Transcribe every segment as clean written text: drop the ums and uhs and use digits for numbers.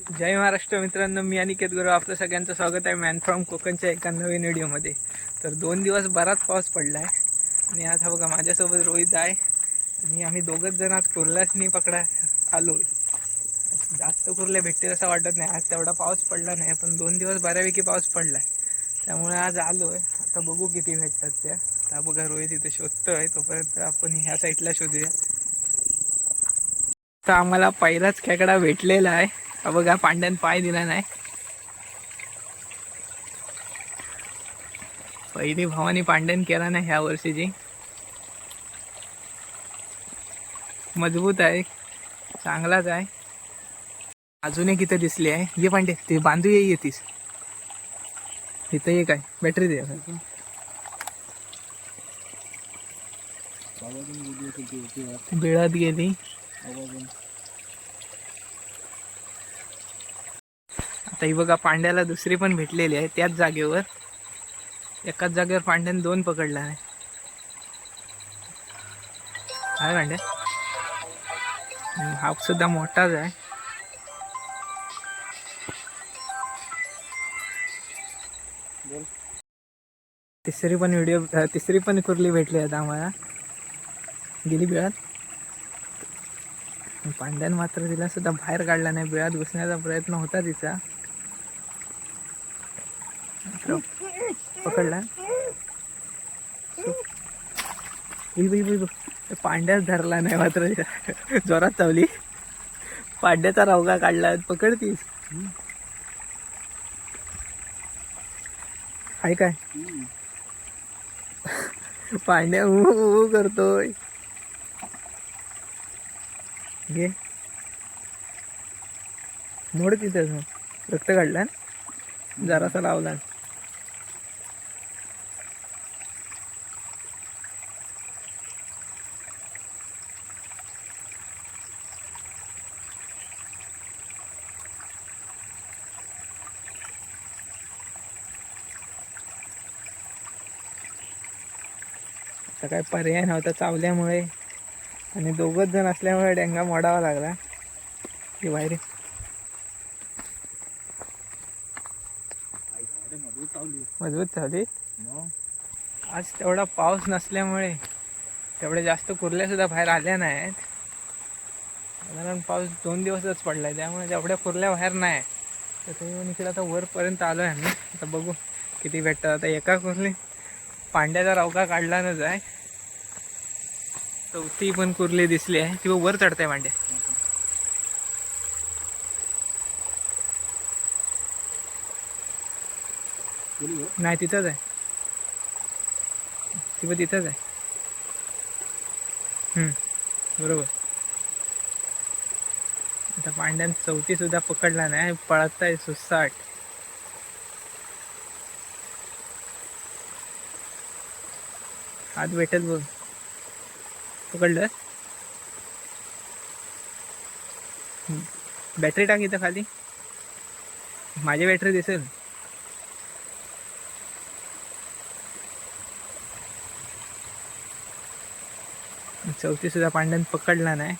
जय महाराष्ट्र मित्रांनो, मी अनिकेत गुरु आपलं सगळ्यांचं स्वागत आहे मॅन फ्रॉम कोकणच्या एका नवीन व्हिडिओमध्ये. तर 2 दिवस बराच पाऊस पडला आहे आणि आज हा बघा माझ्यासोबत रोहित आहे आणि आम्ही दोघंच जण आज कुर्ल्यासनी पकडा आलो आहे. जास्त कुर्ले भेटतील असं वाटत नाही, आज तेवढा पाऊस पडला नाही, पण 2 दिवस बऱ्यापैकी पाऊस पडला आहे, त्यामुळे आज आलो आहे. आता बघू किती भेटतात त्या. आता बघा रोहित इथे शोधतो आहे, तोपर्यंत आपण ह्या साईडला शोधूया. तर आम्हाला पहिलाच खेकडा भेटलेला आहे. हा बघा पांड्यान पाय दिला नाही. पहिली भावानी पांड्यान केला नाही ह्या वर्षीची. मजबूत आहे, चांगलाच आहे. अजून एक इथे दिसली आहे. ये पांडे, ते बांधू येतीस इथं. एक आहे, बॅटरी दे. बिळात गेली. आता ही बघा पांड्याला दुसरी पण भेटलेली आहे त्याच जागेवर. एकाच जागेवर पांड्याने 2 पकडला आहे. काय पांड्या, हा सुद्धा मोठाच आहे. तिसरी पण कुर्ली भेटली आहे आम्हाला. गेली बिळात. पांड्यान मात्र तिला सुद्धा बाहेर काढला नाही. बिळात घुसण्याचा प्रयत्न होता तिचा, पकडला. पांड्याच धरला नाही मात्र, जोरात चावली. पांड्याचा रावगा काढला. पकडतीस हाय काय? पांड्या करतोय. घे, मोड तिथं. रक्त काढला, जरासा लावला. आता काय पर्याय नव्हता चावल्यामुळे, आणि दोघंच जण असल्यामुळे डेंगा मोडावा लागला. हे बाहेर मजबूत चावली. आज तेवढा पाऊस नसल्यामुळे तेवढे जास्त कुर्ल्या सुद्धा बाहेर आल्या नाहीत. साधारण पाऊस 2 दिवसच पडलाय, त्यामुळे तेवढ्या कुर्ल्या बाहेर नाही. तर ते इकडे आता वरपर्यंत आलो आहे आम्ही. आता बघू किती भेटतात. आता एका कुर्ली पांड्याचा रावका काढलाच आहे. चौथी पण कुर्ली दिसली आहे, ती वर चढते पांड्या. नाही, तिथंच आहे. ती पण तिथंच आहे. बरोबर. आता पांड्यान चौथी सुद्धा पकडला नाही, पळत आहे सुसाट. हात भेटेल बघ. पकडलं. बॅटरी टाक इथं खाली, माझी बॅटरी दिसेल. चौथी सुद्धा पांड्यान पकडला नाही.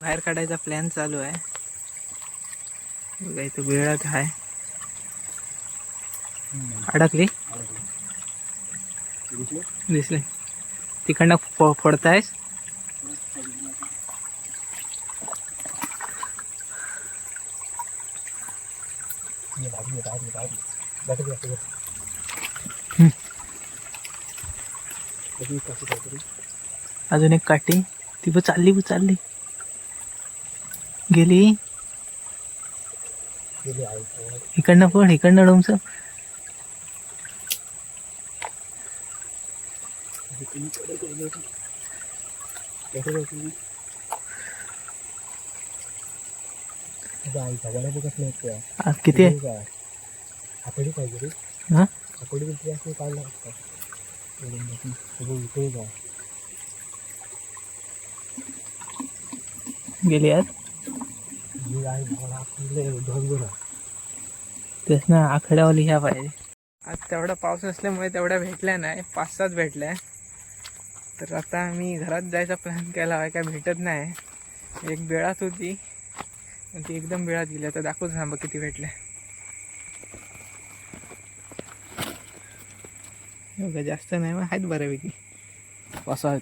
बाहेर काढायचा प्लॅन चालू आहे. बघा इथं बिळात आहे. अडकली, दिसले. तिकडनं फोडतायस. अजून एक काठी. ती पण चालली गेली. इकडनं पण, इकडनं डोमचं. किती आहे? गेली आज. तेच ना, आखड्यावाली ह्या पाहिजे. आज तेवढा पाऊस असल्यामुळे तेवढ्या भेटल्या नाही, 5-7 भेटल्या. तर आता आम्ही घरात जायचा प्लॅन केला आहे, काय भेटत नाही. एक बेळात होती पण ती एकदम बेळात गेली. आता दाखवतो थांबा किती भेटले. एवढं जास्त नाही मग आहेत बऱ्यापैकी. पाच आहेत.